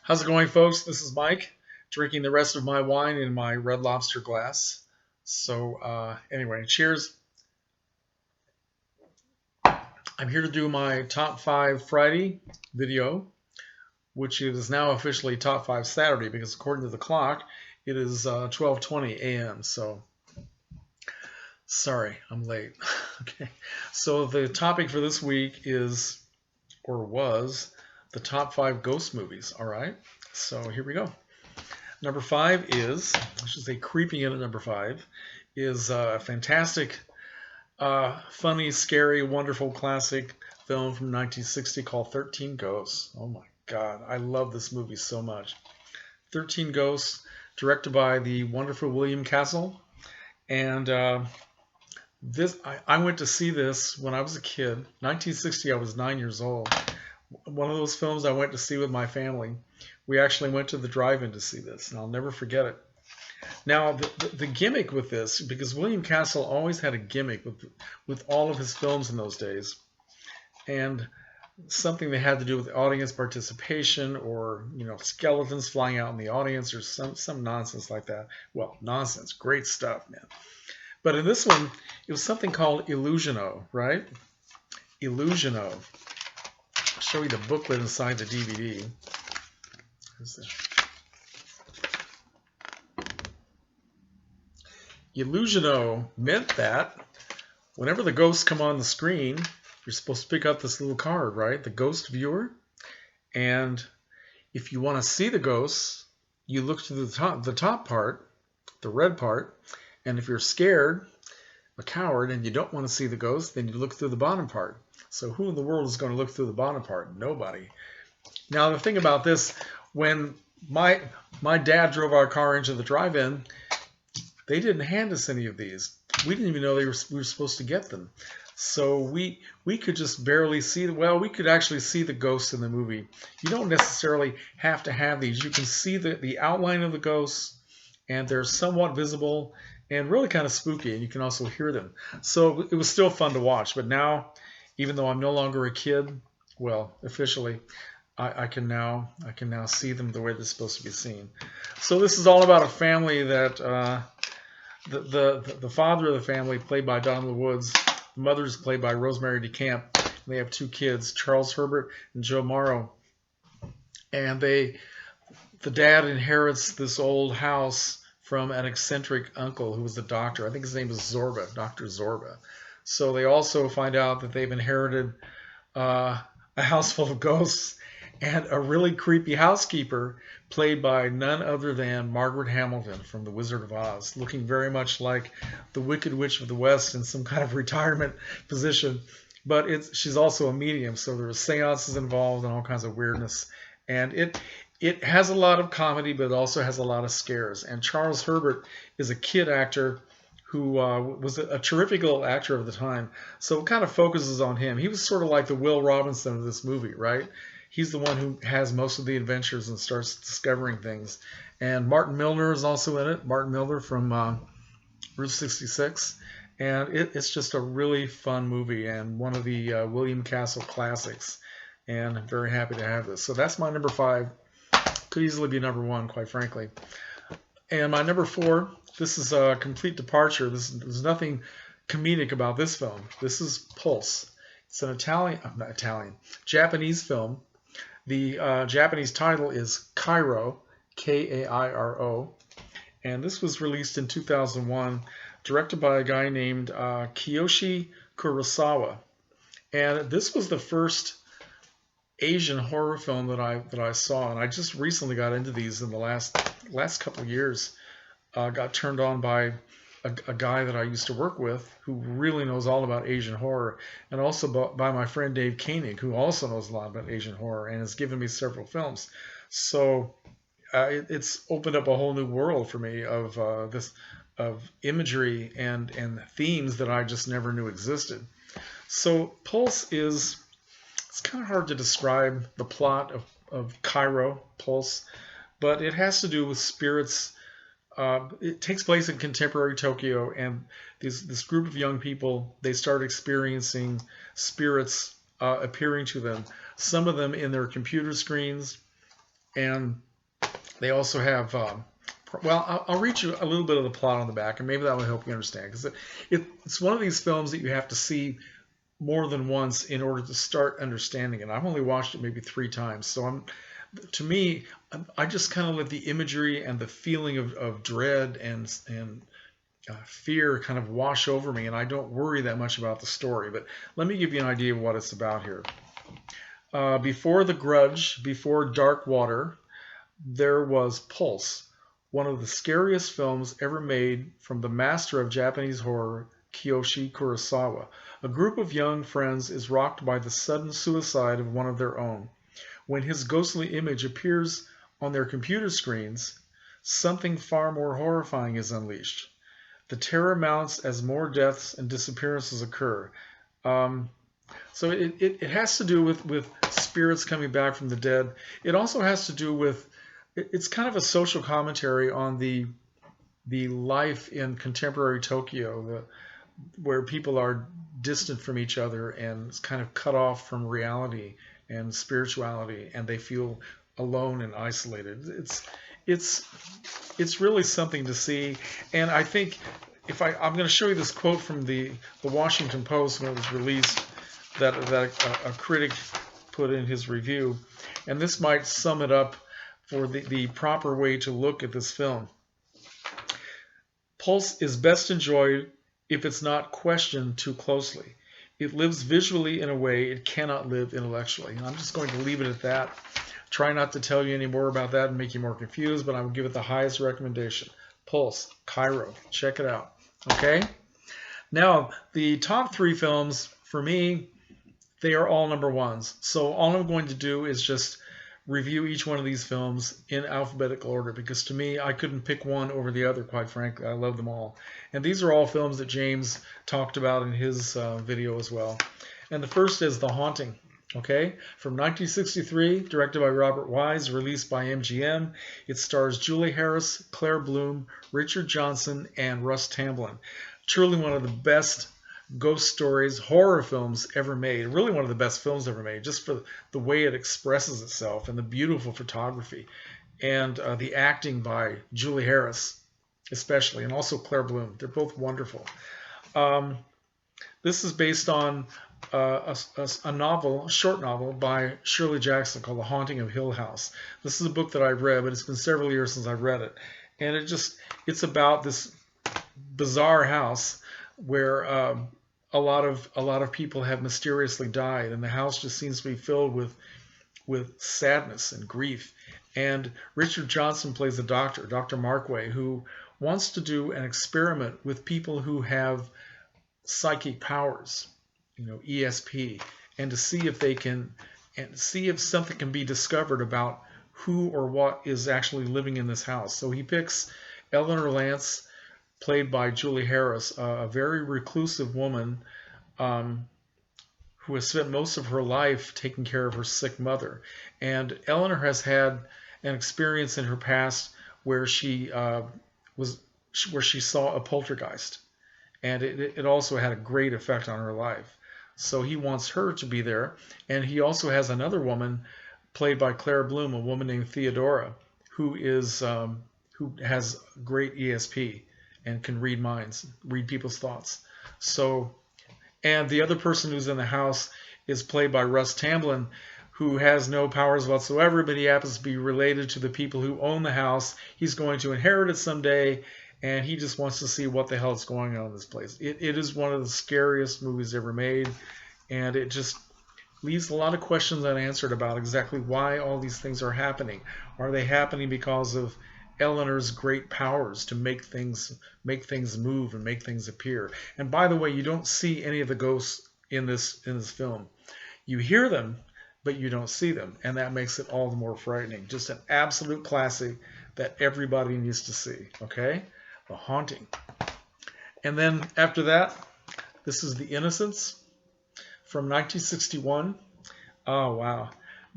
How's it going, folks? This is Mike, drinking the rest of my wine in my Red Lobster glass. Anyway, cheers. I'm here to do my top 5 Friday video, which is now officially top 5 Saturday because according to the clock, it is 12:20 a.m. So, sorry, I'm late. Okay. So the topic for this week is, or was, the top 5 ghost movies. All right. So here we go. Number 5 is, I should say creeping in at number 5, is a fantastic, funny, scary, wonderful classic film from 1960 called 13 Ghosts. Oh my God, I love this movie so much. 13 Ghosts, directed by the wonderful William Castle. And I went to see this when I was a kid. 1960, I was 9 years old. One of those films I went to see with my family. We actually went to the drive-in to see this, and I'll never forget it. Now, the gimmick with this, because William Castle always had a gimmick with all of his films in those days, and something that had to do with audience participation, or skeletons flying out in the audience, or some nonsense like that. Well, nonsense, great stuff, man. But in this one, it was something called Illusiono, right? Illusiono. I'll show you the booklet inside the DVD. Illusiono meant that whenever the ghosts come on the screen, you're supposed to pick up this little card, right? The ghost viewer. And if you want to see the ghosts, you look to the top part, the red part. And if you're scared, a coward, and you don't want to see the ghost, then you look through the bottom part. So who in the world is going to look through the bottom part? Nobody. Now, the thing about this, when my dad drove our car into the drive-in, they didn't hand us any of these. We didn't even know we were supposed to get them. So we could just barely see we could actually see the ghosts in the movie. You don't necessarily have to have these. You can see the outline of the ghosts, and they're somewhat visible and really kind of spooky, and you can also hear them. So it was still fun to watch. But now, even though I'm no longer a kid, well, officially, I can now see them the way they're supposed to be seen. So this is all about a family that the father of the family, played by Donald Woods, the mother is played by Rosemary DeCamp. And they have 2 kids, Charles Herbert and Joe Morrow. And the dad inherits this old house from an eccentric uncle who was a doctor. I think his name is Zorba, Dr. Zorba. So they also find out that they've inherited a house full of ghosts and a really creepy housekeeper played by none other than Margaret Hamilton from The Wizard of Oz, looking very much like the Wicked Witch of the West in some kind of retirement position. But she's also a medium, so there are seances involved and all kinds of weirdness. And it has a lot of comedy, but it also has a lot of scares. And Charles Herbert is a kid actor who was a terrific little actor of the time. So it kind of focuses on him. He was sort of like the Will Robinson of this movie, right? He's the one who has most of the adventures and starts discovering things. And Martin Milner is also in it. Martin Milner from Route 66. And it's just a really fun movie and one of the William Castle classics. And I'm very happy to have this. So that's my number 5. Could easily be number 1, quite frankly. And my number 4, this is a complete departure. There's nothing comedic about this film. This is Pulse. It's an Japanese film. The Japanese title is Kairo, Kairo, and this was released in 2001, directed by a guy named Kiyoshi Kurosawa. And this was the first Asian horror film that I saw, and I just recently got into these in the last couple of years. Got turned on by a guy that I used to work with who really knows all about Asian horror, and also by my friend Dave Koenig, who also knows a lot about Asian horror and has given me several films. So it's opened up a whole new world for me of imagery and themes that I just never knew existed. So Pulse it's kind of hard to describe the plot of Kairo, Pulse, but it has to do with spirits. It takes place in contemporary Tokyo, and this group of young people, they start experiencing spirits appearing to them. Some of them in their computer screens, And they also have, well, I'll read you a little bit of the plot on the back, and maybe that will help you understand. Because it's one of these films that you have to see more than once in order to start understanding it. I've only watched it maybe 3 times, so to me, I just kind of let the imagery and the feeling of dread and fear kind of wash over me, and I don't worry that much about the story. But let me give you an idea of what it's about here. Before The Grudge, before Dark Water, there was Pulse, one of the scariest films ever made from the master of Japanese horror, Kiyoshi Kurosawa. A group of young friends is rocked by the sudden suicide of one of their own. When his ghostly image appears on their computer screens, something far more horrifying is unleashed. The terror mounts as more deaths and disappearances occur. So it has to do with spirits coming back from the dead. It also has to do with, it's kind of a social commentary on the life in contemporary Tokyo, where people are distant from each other and kind of cut off from reality and spirituality, and they feel alone and isolated. It's really something to see. And I think I'm going to show you this quote from the Washington Post when it was released, that a critic put in his review, and this might sum it up for the proper way to look at this film. Pulse is best enjoyed if it's not questioned too closely. It lives visually in a way it cannot live intellectually. And I'm just going to leave it at that. Try not to tell you any more about that and make you more confused, but I will give it the highest recommendation. Pulse, Cairo. Check it out. Okay? Now, the top 3 films, for me, they are all number 1s. So all I'm going to do is just review each one of these films in alphabetical order, because to me, I couldn't pick one over the other, quite frankly. I love them all. And these are all films that James talked about in his video as well. And the first is The Haunting, okay? From 1963, directed by Robert Wise, released by MGM. It stars Julie Harris, Claire Bloom, Richard Johnson, and Russ Tamblyn. Truly one of the best ghost stories, horror films ever made. Really one of the best films ever made, just for the way it expresses itself and the beautiful photography and the acting by Julie Harris especially, and also Claire Bloom. They're both wonderful. This is based on a short novel by Shirley Jackson called The Haunting of Hill House. This is a book that I've read, but it's been several years since I've read it. And it's about this bizarre house where a lot of people have mysteriously died, and the house just seems to be filled with sadness and grief. And Richard Johnson plays the doctor, Dr. Markway, who wants to do an experiment with people who have psychic powers, ESP, and to see if something can be discovered about who or what is actually living in this house. So he picks Eleanor Lance, played by Julie Harris, a very reclusive woman who has spent most of her life taking care of her sick mother. And Eleanor has had an experience in her past where she saw a poltergeist, and it also had a great effect on her life. So he wants her to be there, and he also has another woman played by Claire Bloom, a woman named Theodora, who has great ESP and can read minds, read people's thoughts. So, and the other person who's in the house is played by Russ Tamblyn, who has no powers whatsoever, but he happens to be related to the people who own the house. He's going to inherit it someday, and he just wants to see what the hell is going on in this place. It is one of the scariest movies ever made, and it just leaves a lot of questions unanswered about exactly why all these things are happening. Are they happening because of Eleanor's great powers to make things move and make things appear? And by the way, you don't see any of the ghosts in this film. You hear them, but you don't see them, and that makes it all the more frightening. Just an absolute classic that everybody needs to see. Okay, The Haunting. And then after that, this is The Innocents from 1961. Oh wow.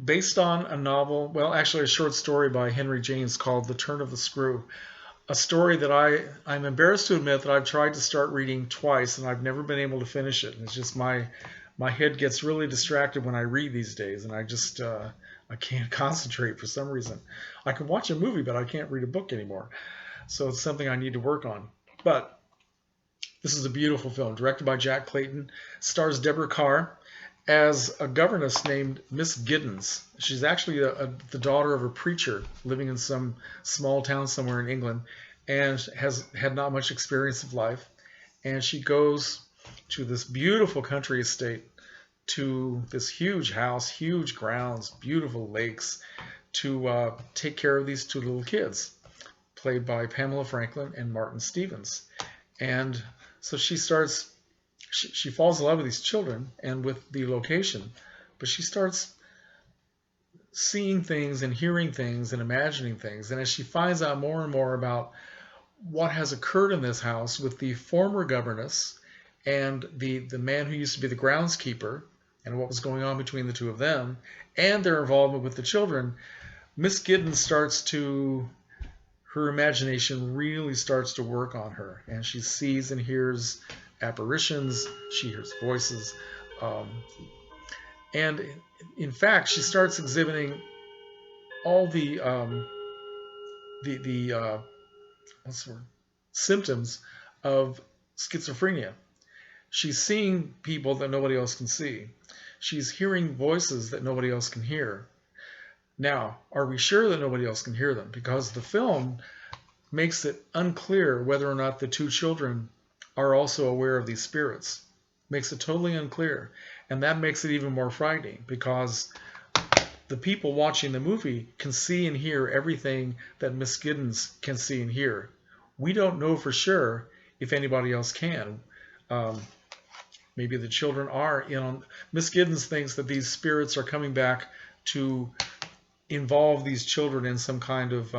Based on a novel, well, actually a short story by Henry James called The Turn of the Screw. A story that I'm embarrassed to admit that I've tried to start reading twice, and I've never been able to finish it. It's just my head gets really distracted when I read these days, and I can't concentrate for some reason. I can watch a movie, but I can't read a book anymore. So it's something I need to work on. But this is a beautiful film, directed by Jack Clayton. Stars Deborah Kerr as a governess named Miss Giddens. She's actually the daughter of a preacher living in some small town somewhere in England, and has had not much experience of life. And she goes to this beautiful country estate, to this huge house, huge grounds, beautiful lakes, to take care of these two little kids, played by Pamela Franklin and Martin Stevens. And so she falls in love with these children and with the location, but she starts seeing things and hearing things and imagining things. And as she finds out more and more about what has occurred in this house with the former governess and the man who used to be the groundskeeper, and what was going on between the two of them, and their involvement with the children, Miss Giddens her imagination really starts to work on her, and she sees and hears apparitions, she hears voices, and in fact, she starts exhibiting all the what's the word? Symptoms of schizophrenia. She's seeing people that nobody else can see. She's hearing voices that nobody else can hear. Now, are we sure that nobody else can hear them? Because the film makes it unclear whether or not the two children are also aware of these spirits. Makes it totally unclear. And that makes it even more frightening, because the people watching the movie can see and hear everything that Miss Giddens can see and hear. We don't know for sure if anybody else can. Maybe the children are, Miss Giddens thinks that these spirits are coming back to involve these children in some kind of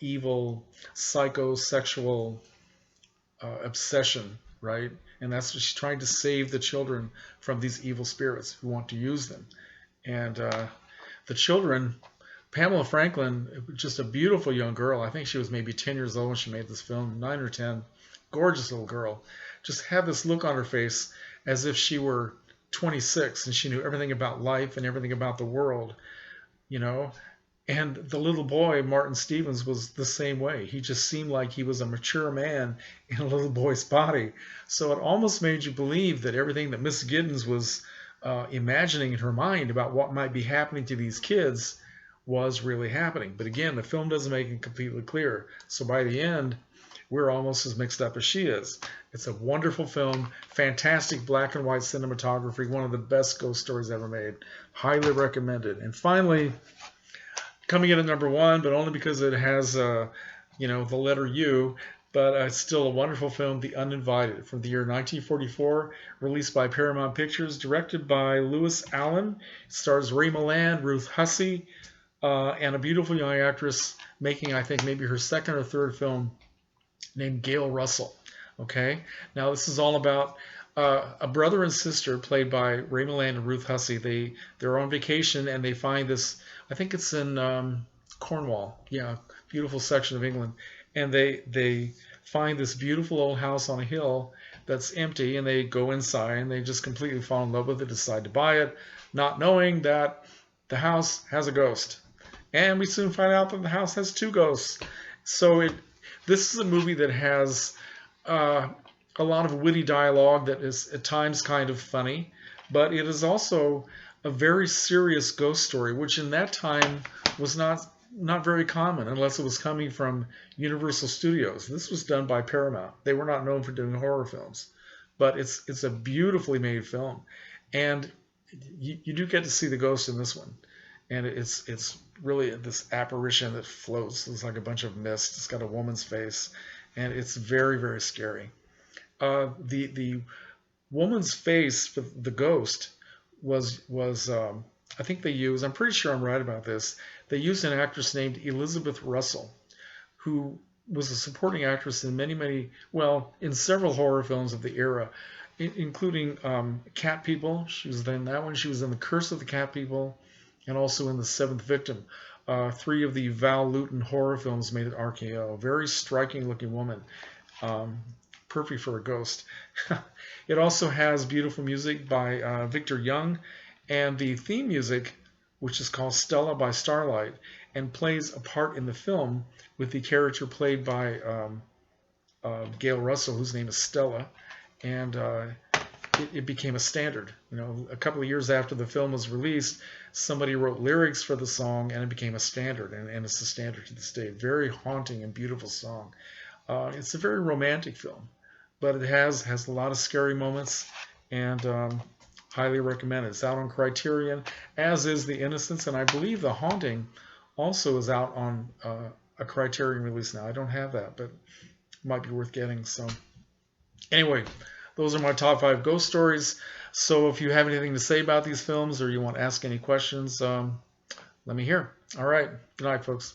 evil psychosexual obsession, right? And that's what she's trying to save the children from these evil spirits who want to use them. And the children, Pamela Franklin, just a beautiful young girl. I think she was maybe 10 years old when she made this film, 9 or 10. Gorgeous little girl. Just had this look on her face as if she were 26 and she knew everything about life and everything about the world, And the little boy, Martin Stevens, was the same way. He just seemed like he was a mature man in a little boy's body. So it almost made you believe that everything that Miss Giddens was imagining in her mind about what might be happening to these kids was really happening. But again, the film doesn't make it completely clear. So by the end, we're almost as mixed up as she is. It's a wonderful film, fantastic black and white cinematography, one of the best ghost stories ever made. Highly recommended. And finally, coming in at number 1, but only because it has, the letter U, but it's still a wonderful film, The Uninvited, from the year 1944, released by Paramount Pictures, directed by Lewis Allen. It stars Ray Milland, Ruth Hussey, and a beautiful young actress making, I think, maybe her second or third film, named Gail Russell. Okay, now this is all about a brother and sister played by Ray Milland and Ruth Hussey. They're on vacation and they find this, I think it's in Cornwall, beautiful section of England, and they find this beautiful old house on a hill that's empty, and they go inside and they just completely fall in love with it, decide to buy it, not knowing that the house has a ghost. And we soon find out that the house has 2 ghosts. So this is a movie that has a lot of witty dialogue that is at times kind of funny, but it is also a very serious ghost story, which in that time was not very common unless it was coming from Universal Studios. This was done by Paramount. They were not known for doing horror films, but it's a beautifully made film, and you do get to see the ghost in this one, and it's really this apparition that floats. It's like a bunch of mist. It's got a woman's face, and it's very, very scary. The woman's face, the ghost, was I think I'm pretty sure I'm right about this. They used an actress named Elizabeth Russell, who was a supporting actress in in several horror films of the era, including Cat People. She was in that one. She was in The Curse of the Cat People, and also in The Seventh Victim. 3 of the Val Lewton horror films made at RKO. Very striking looking woman. Perfect for a ghost. It also has beautiful music by Victor Young, and the theme music which is called Stella by Starlight, and plays a part in the film with the character played by Gail Russell, whose name is Stella, and it became a standard. You know, a couple of years after the film was released, somebody wrote lyrics for the song, and it became a standard, and it's a standard to this day. Very haunting and beautiful song. It's a very romantic film, but it has a lot of scary moments, and highly recommend it. It's out on Criterion, as is The Innocents, and I believe The Haunting also is out on a Criterion release now. I don't have that, but it might be worth getting. So anyway, those are my top 5 ghost stories. So if you have anything to say about these films or you want to ask any questions, let me hear. All right. Good night, folks.